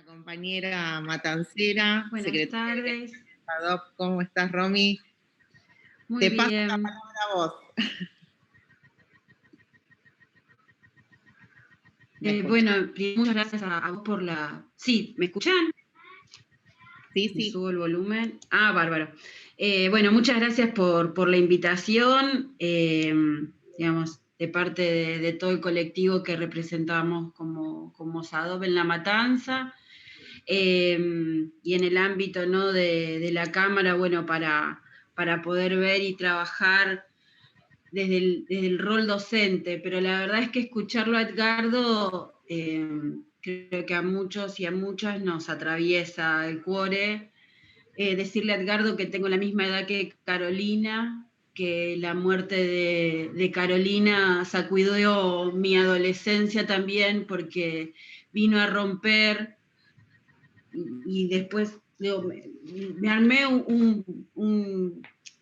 la compañera matancera, Buenas secretaria tardes. de ADOP. ¿Cómo estás, Romy? Muy Te paso la bien. palabra a vos. ¿Me escuchás? Bueno, muchas gracias a vos por la... Sí, ¿me escuchan? Sí, Me sí. subo el volumen. Ah, bárbaro. Bueno, muchas gracias por la invitación, digamos, de parte de todo el colectivo que representamos como SADOP en La Matanza, y en el ámbito, ¿no?, de la Cámara, bueno, para poder ver y trabajar desde el rol docente, pero la verdad es que escucharlo a Edgardo, creo que a muchos y a muchas nos atraviesa el cuore. Decirle a Edgardo que tengo la misma edad que Carolina, que la muerte de Carolina sacudió mi adolescencia también, porque vino a romper y después digo, me armé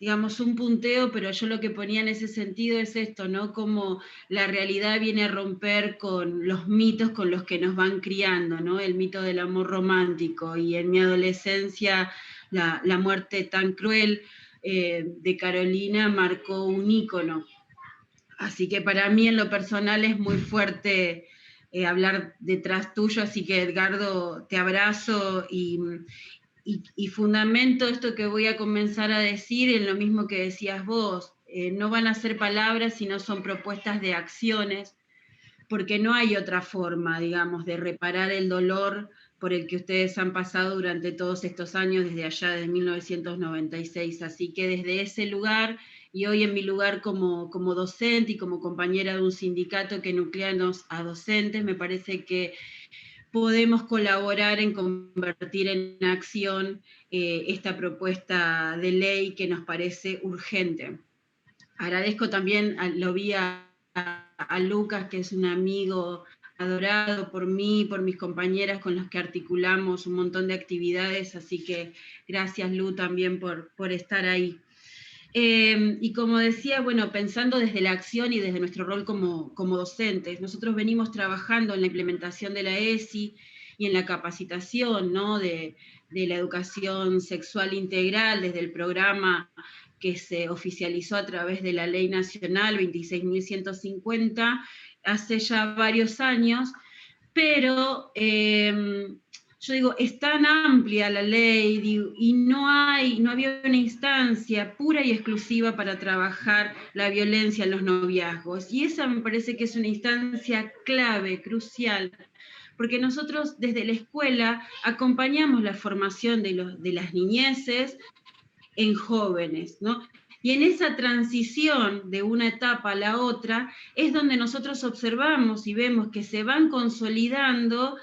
digamos, un punteo, pero yo lo que ponía en ese sentido es esto, ¿no? Como la realidad viene a romper con los mitos con los que nos van criando, ¿no? El mito del amor romántico, y en mi adolescencia la muerte tan cruel de Carolina marcó un ícono. Así que para mí en lo personal es muy fuerte hablar detrás tuyo, así que Edgardo, te abrazo y fundamento esto que voy a comenzar a decir en lo mismo que decías vos. No van a ser palabras, sino son propuestas de acciones, porque no hay otra forma, digamos, de reparar el dolor por el que ustedes han pasado durante todos estos años, desde allá de 1996. Así que desde ese lugar, y hoy en mi lugar como docente y como compañera de un sindicato que nuclea a docentes, me parece que podemos colaborar en convertir en acción esta propuesta de ley que nos parece urgente. Agradezco también, lo vi a Lucas, que es un amigo adorado por mí, por mis compañeras con los que articulamos un montón de actividades, así que gracias, Lu, también por estar ahí. Y como decía, bueno, pensando desde la acción y desde nuestro rol como docentes, nosotros venimos trabajando en la implementación de la ESI y en la capacitación, ¿no?, de la educación sexual integral desde el programa que se oficializó a través de la Ley Nacional 26.150 hace ya varios años, pero yo digo, es tan amplia la ley, digo, y no había una instancia pura y exclusiva para trabajar la violencia en los noviazgos. Y esa me parece que es una instancia clave, crucial, porque nosotros desde la escuela acompañamos la formación de las niñeces en jóvenes, ¿no? Y en esa transición de una etapa a la otra es donde nosotros observamos y vemos que se van consolidando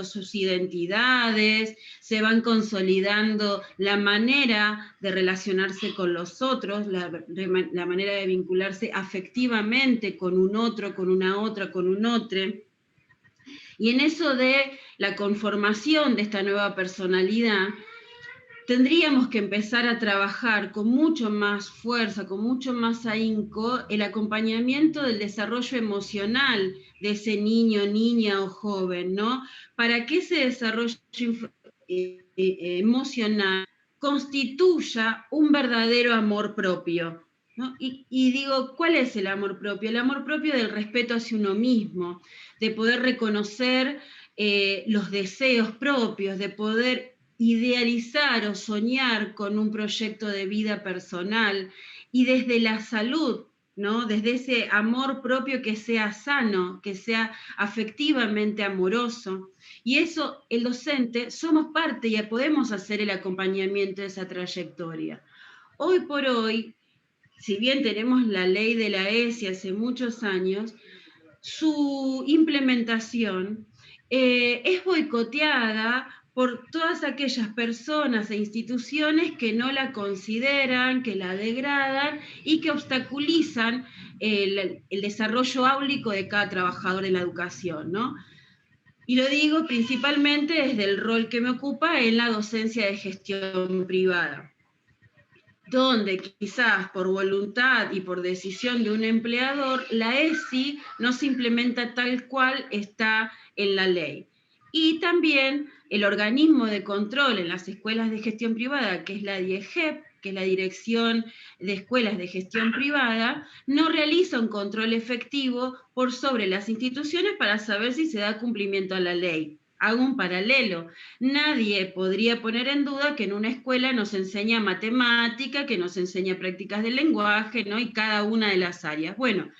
sus identidades, se van consolidando la manera de relacionarse con los otros, la manera de vincularse afectivamente con un otro, con una otra, con un otro. Y en eso de la conformación de esta nueva personalidad, tendríamos que empezar a trabajar con mucho más fuerza, con mucho más ahínco, el acompañamiento del desarrollo emocional de ese niño, niña o joven, ¿no? Para que ese desarrollo emocional constituya un verdadero amor propio, ¿no? Y digo, ¿cuál es el amor propio? El amor propio del respeto hacia uno mismo, de poder reconocer los deseos propios, de poder idealizar o soñar con un proyecto de vida personal, y desde la salud, ¿no? Desde ese amor propio que sea sano, que sea afectivamente amoroso. Y eso, el docente, somos parte y podemos hacer el acompañamiento de esa trayectoria. Hoy por hoy, si bien tenemos la ley de la ESI hace muchos años, su implementación es boicoteada por todas aquellas personas e instituciones que no la consideran, que la degradan y que obstaculizan el desarrollo áulico de cada trabajador en la educación, ¿no? Y lo digo principalmente desde el rol que me ocupa en la docencia de gestión privada, donde quizás por voluntad y por decisión de un empleador, la ESI no se implementa tal cual está en la ley. Y también el organismo de control en las escuelas de gestión privada, que es la DIEGEP, que es la Dirección de Escuelas de Gestión Privada, no realiza un control efectivo por sobre las instituciones para saber si se da cumplimiento a la ley. Hago un paralelo. Nadie podría poner en duda que en una escuela nos enseña matemática, que nos enseña prácticas del lenguaje, ¿no? Y cada una de las áreas. Bueno,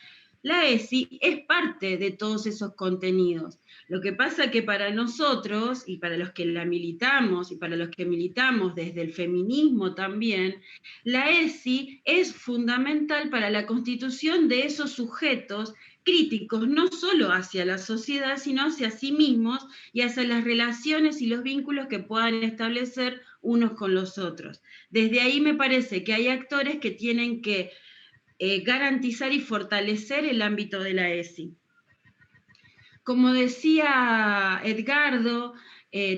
la ESI es parte de todos esos contenidos. Lo que pasa que para nosotros, y para los que la militamos, y para los que militamos desde el feminismo también, la ESI es fundamental para la constitución de esos sujetos críticos, no solo hacia la sociedad, sino hacia sí mismos y hacia las relaciones y los vínculos que puedan establecer unos con los otros. Desde ahí me parece que hay actores que tienen que garantizar y fortalecer el ámbito de la ESI. Como decía Edgardo,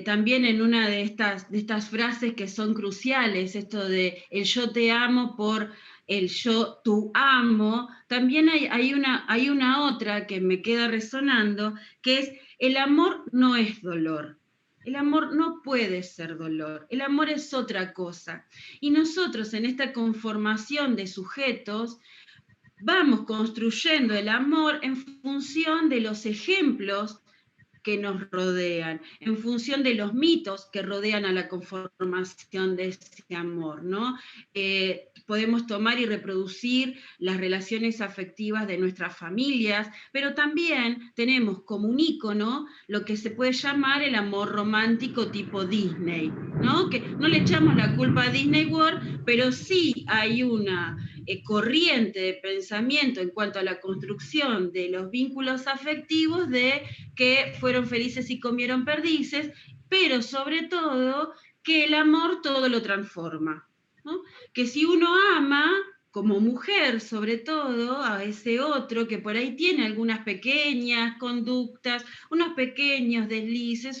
también en una de estas frases que son cruciales, esto de el yo te amo por el yo tú amo, también hay una otra que me queda resonando, que es el amor no es dolor. El amor no puede ser dolor, el amor es otra cosa. Y nosotros en esta conformación de sujetos vamos construyendo el amor en función de los ejemplos que nos rodean, en función de los mitos que rodean a la conformación de ese amor, ¿no? Podemos tomar y reproducir las relaciones afectivas de nuestras familias, pero también tenemos como un ícono lo que se puede llamar el amor romántico tipo Disney, ¿no? Que no le echamos la culpa a Disney World, pero sí hay una corriente de pensamiento en cuanto a la construcción de los vínculos afectivos de que fueron felices y comieron perdices, pero sobre todo que el amor todo lo transforma, ¿no? Que si uno ama, como mujer sobre todo, a ese otro que por ahí tiene algunas pequeñas conductas, unos pequeños deslices,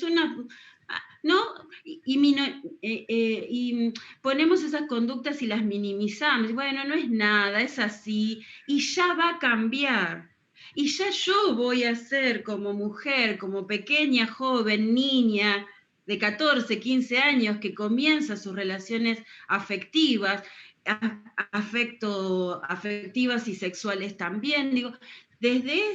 ¿no? Y ponemos esas conductas y las minimizamos. Bueno, no es nada, es así, y ya va a cambiar. Y ya yo voy a ser como mujer, como pequeña, joven, niña de 14, 15 años que comienza sus relaciones afectivas, afectivas y sexuales también, digo, desde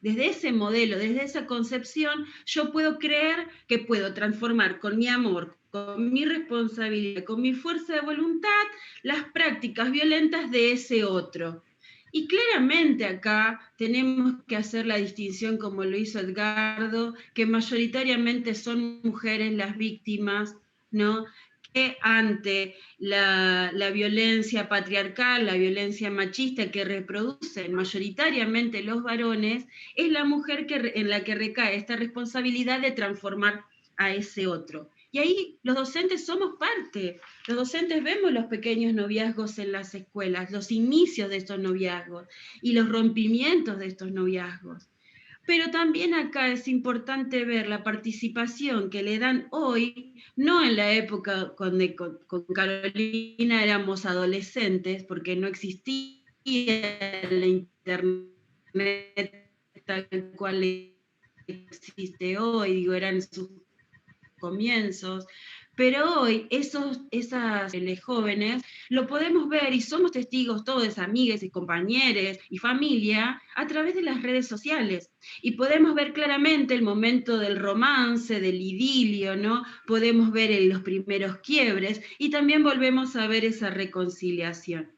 ese modelo, desde esa concepción, yo puedo creer que puedo transformar con mi amor, con mi responsabilidad, con mi fuerza de voluntad, las prácticas violentas de ese otro. Y claramente acá tenemos que hacer la distinción, como lo hizo Edgardo, que mayoritariamente son mujeres las víctimas, ¿no? Que ante la violencia patriarcal, la violencia machista que reproducen mayoritariamente los varones, es la mujer en la que recae esta responsabilidad de transformar a ese otro. Y ahí los docentes somos parte. Los docentes vemos los pequeños noviazgos en las escuelas, los inicios de estos noviazgos y los rompimientos de estos noviazgos. Pero también acá es importante ver la participación que le dan hoy, no en la época cuando con Carolina éramos adolescentes, porque no existía la internet tal cual existe hoy, digo, eran sus comienzos, pero hoy esas jóvenes lo podemos ver y somos testigos todos, amigas y compañeros y familia, a través de las redes sociales. Y podemos ver claramente el momento del romance, del idilio, ¿no? Podemos ver los primeros quiebres y también volvemos a ver esa reconciliación.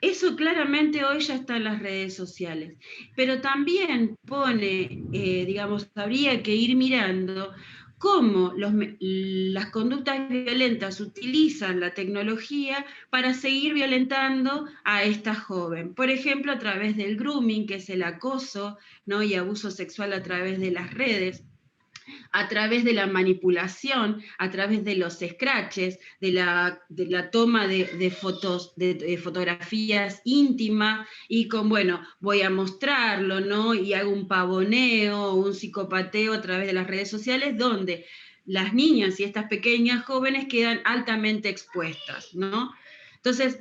Eso claramente hoy ya está en las redes sociales, pero también pone, digamos, habría que ir mirando cómo las conductas violentas utilizan la tecnología para seguir violentando a esta joven. Por ejemplo, a través del grooming, que es el acoso, ¿no? Y abuso sexual a través de las redes, a través de la manipulación, a través de los scratches, de la toma de fotos, de fotografías íntimas, y con, bueno, voy a mostrarlo, ¿no? Y hago un pavoneo, un psicopateo a través de las redes sociales, donde las niñas y estas pequeñas jóvenes quedan altamente expuestas, ¿no? Entonces,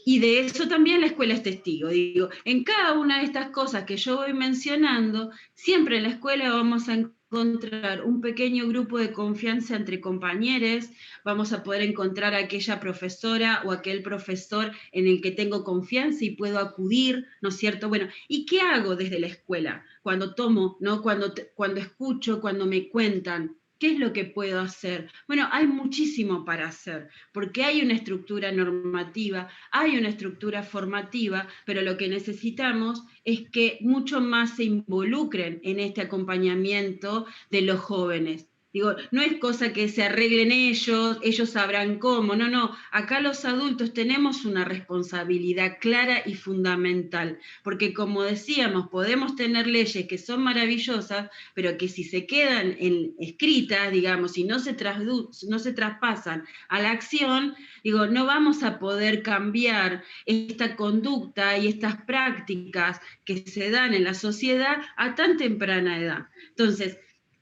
y de eso también la escuela es testigo. Digo, en cada una de estas cosas que yo voy mencionando, siempre en la escuela vamos a encontrar un pequeño grupo de confianza entre compañeros, vamos a poder encontrar a aquella profesora o aquel profesor en el que tengo confianza y puedo acudir, ¿no es cierto? Bueno, ¿y qué hago desde la escuela? Cuando tomo, ¿no? Cuando escucho, cuando me cuentan, ¿qué es lo que puedo hacer? Bueno, hay muchísimo para hacer, porque hay una estructura normativa, hay una estructura formativa, pero lo que necesitamos es que mucho más se involucren en este acompañamiento de los jóvenes. Digo, no es cosa que se arreglen ellos sabrán cómo, no, no, acá los adultos tenemos una responsabilidad clara y fundamental, porque como decíamos, podemos tener leyes que son maravillosas, pero que si se quedan escritas, digamos, y no se traspasan a la acción, digo, no vamos a poder cambiar esta conducta y estas prácticas que se dan en la sociedad a tan temprana edad. Entonces,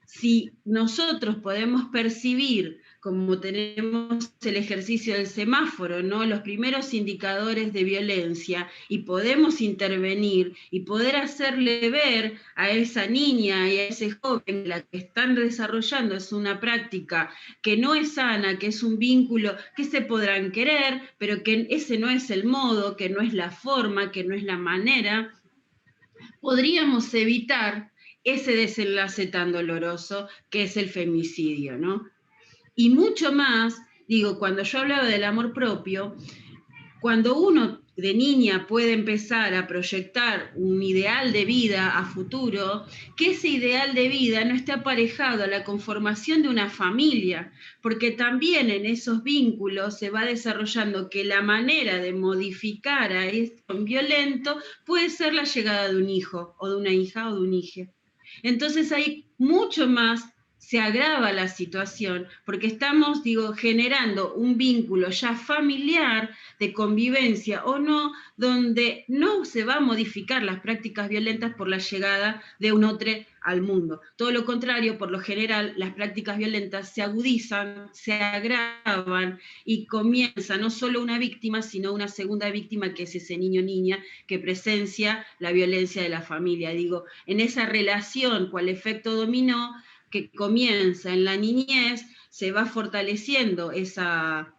si nosotros podemos percibir, como tenemos el ejercicio del semáforo, ¿no? Los primeros indicadores de violencia, y podemos intervenir y poder hacerle ver a esa niña y a ese joven la que están desarrollando es una práctica que no es sana, que es un vínculo que se podrán querer, pero que ese no es el modo, que no es la forma, que no es la manera, podríamos evitar ese desenlace tan doloroso que es el femicidio, ¿no? Y mucho más, digo, cuando yo hablaba del amor propio, cuando uno de niña puede empezar a proyectar un ideal de vida a futuro, que ese ideal de vida no esté aparejado a la conformación de una familia, porque también en esos vínculos se va desarrollando que la manera de modificar a esto violento puede ser la llegada de un hijo, o de una hija, o de un hijo. Entonces hay mucho más, se agrava la situación, porque estamos, digo, generando un vínculo ya familiar de convivencia o no, donde no se va a modificar las prácticas violentas por la llegada de un otro al mundo. Todo lo contrario, por lo general, las prácticas violentas se agudizan, se agravan y comienza no solo una víctima, sino una segunda víctima, que es ese niño o niña que presencia la violencia de la familia. Digo, en esa relación, cual efecto dominó, que comienza en la niñez, se va fortaleciendo esa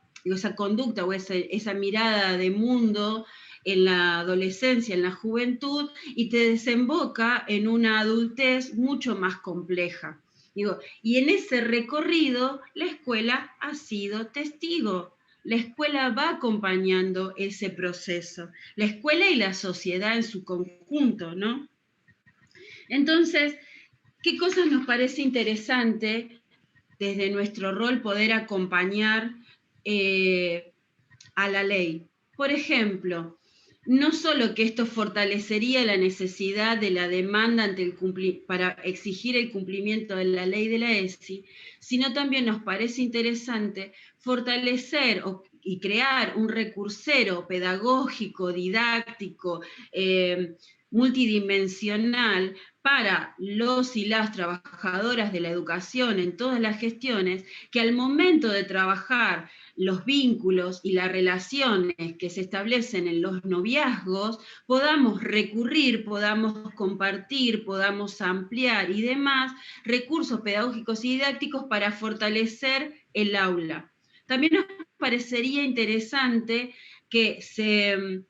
conducta o esa mirada de mundo en la adolescencia, en la juventud, y te desemboca en una adultez mucho más compleja. Digo, y en ese recorrido la escuela ha sido testigo. La escuela va acompañando ese proceso, la escuela y la sociedad en su conjunto, ¿no? Entonces, ¿qué cosas nos parece interesante desde nuestro rol poder acompañar a la ley? Por ejemplo, no solo que esto fortalecería la necesidad de la demanda para exigir el cumplimiento de la ley de la ESI, sino también nos parece interesante fortalecer y crear un recursero pedagógico, didáctico, multidimensional para los y las trabajadoras de la educación en todas las gestiones, que al momento de trabajar los vínculos y las relaciones que se establecen en los noviazgos, podamos recurrir, podamos compartir, podamos ampliar y demás recursos pedagógicos y didácticos para fortalecer el aula. También nos parecería interesante que se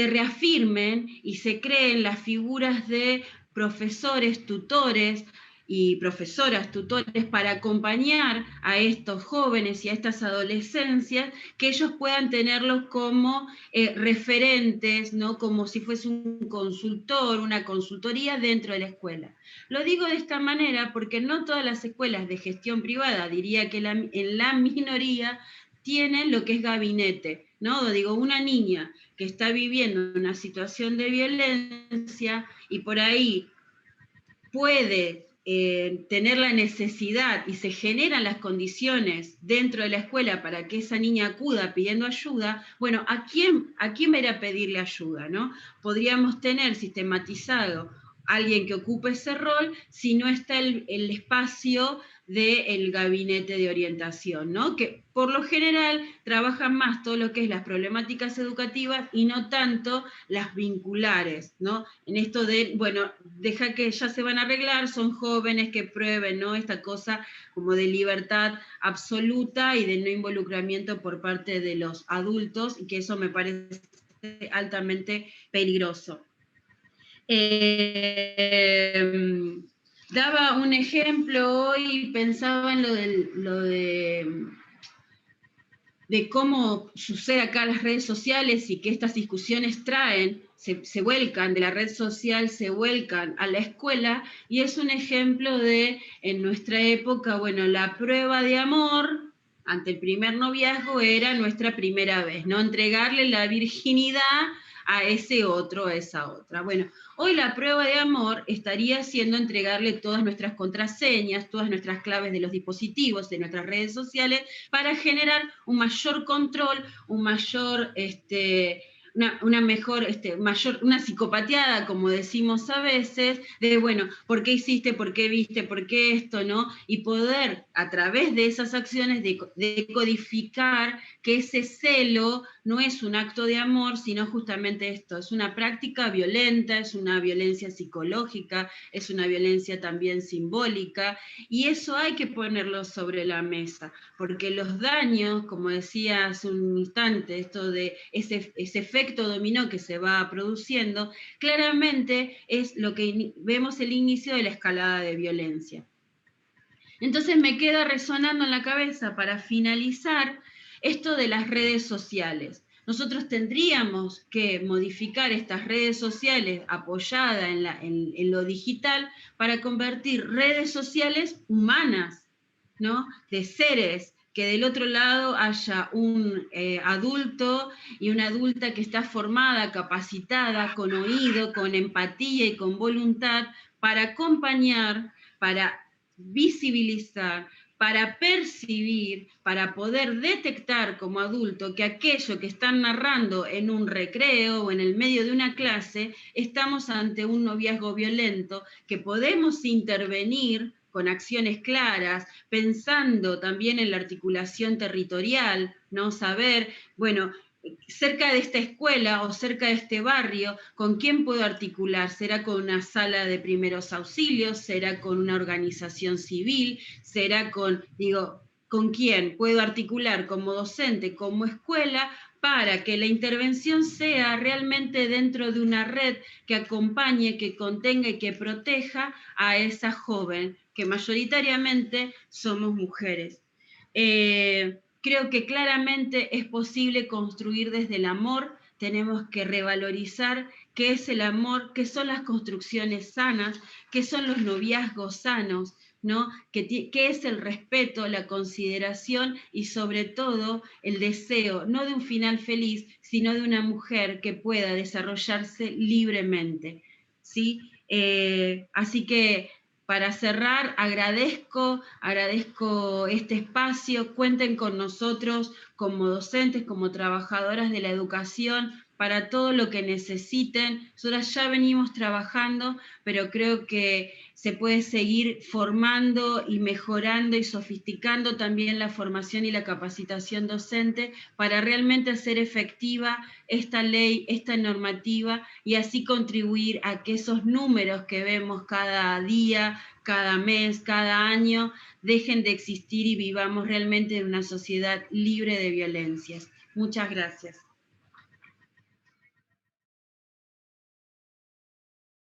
reafirmen y se creen las figuras de profesores, tutores y profesoras, tutores, para acompañar a estos jóvenes y a estas adolescencias, que ellos puedan tenerlos como referentes, ¿no? Como si fuese un consultor, una consultoría dentro de la escuela. Lo digo de esta manera porque no todas las escuelas de gestión privada, diría que en la minoría, tienen lo que es gabinete, ¿no? Digo, una niña que está viviendo una situación de violencia y por ahí puede tener la necesidad y se generan las condiciones dentro de la escuela para que esa niña acuda pidiendo ayuda, bueno, ¿a quién va a ir a pedirle ayuda, no? Podríamos tener sistematizado alguien que ocupe ese rol si no está el espacio del gabinete de orientación, ¿no? Que por lo general trabajan más todo lo que es las problemáticas educativas y no tanto las vinculares, ¿no? En esto de, bueno, deja que ya se van a arreglar, son jóvenes que prueben, ¿no? Esta cosa como de libertad absoluta y de no involucramiento por parte de los adultos, y que eso me parece altamente peligroso. Daba un ejemplo hoy, pensaba en lo de cómo sucede acá las redes sociales y que estas discusiones traen, se vuelcan de la red social, se vuelcan a la escuela, y es un ejemplo de, en nuestra época, bueno, la prueba de amor ante el primer noviazgo era nuestra primera vez, ¿no? Entregarle la virginidad a ese otro, a esa otra. Bueno, hoy la prueba de amor estaría siendo entregarle todas nuestras contraseñas, todas nuestras claves de los dispositivos, de nuestras redes sociales, para generar un mayor control, un mayor, una mejor, una psicopateada, como decimos a veces, de, bueno, ¿por qué hiciste, por qué viste, por qué esto, no? Y poder, a través de esas acciones, de codificar que ese celo no es un acto de amor, sino justamente esto, es una práctica violenta, es una violencia psicológica, es una violencia también simbólica, y eso hay que ponerlo sobre la mesa, porque los daños, como decía hace un instante, esto de ese efecto dominó que se va produciendo, claramente es lo que vemos el inicio de la escalada de violencia. Entonces me queda resonando en la cabeza, para finalizar, esto de las redes sociales. Nosotros tendríamos que modificar estas redes sociales apoyadas en lo digital para convertir redes sociales humanas, ¿no? De seres, que del otro lado haya un adulto y una adulta que está formada, capacitada, con oído, con empatía y con voluntad para acompañar, para visibilizar, para percibir, para poder detectar como adulto que aquello que están narrando en un recreo o en el medio de una clase, estamos ante un noviazgo violento, que podemos intervenir con acciones claras, pensando también en la articulación territorial, ¿no? Saber, bueno, cerca de esta escuela o cerca de este barrio, ¿con quién puedo articular? ¿Será con una sala de primeros auxilios? ¿Será con una organización civil? ¿Será con quién puedo articular como docente, como escuela, para que la intervención sea realmente dentro de una red que acompañe, que contenga y que proteja a esa joven, que mayoritariamente somos mujeres? Creo que claramente es posible construir desde el amor. Tenemos que revalorizar qué es el amor, qué son las construcciones sanas, qué son los noviazgos sanos, ¿no? ¿Qué es el respeto, la consideración y sobre todo el deseo, no de un final feliz, sino de una mujer que pueda desarrollarse libremente, ¿sí? Así que, para cerrar, agradezco este espacio. Cuenten con nosotros como docentes, como trabajadoras de la educación, para todo lo que necesiten. Nosotras ya venimos trabajando, pero creo que se puede seguir formando y mejorando y sofisticando también la formación y la capacitación docente para realmente hacer efectiva esta ley, esta normativa, y así contribuir a que esos números que vemos cada día, cada mes, cada año, dejen de existir y vivamos realmente en una sociedad libre de violencias. Muchas gracias.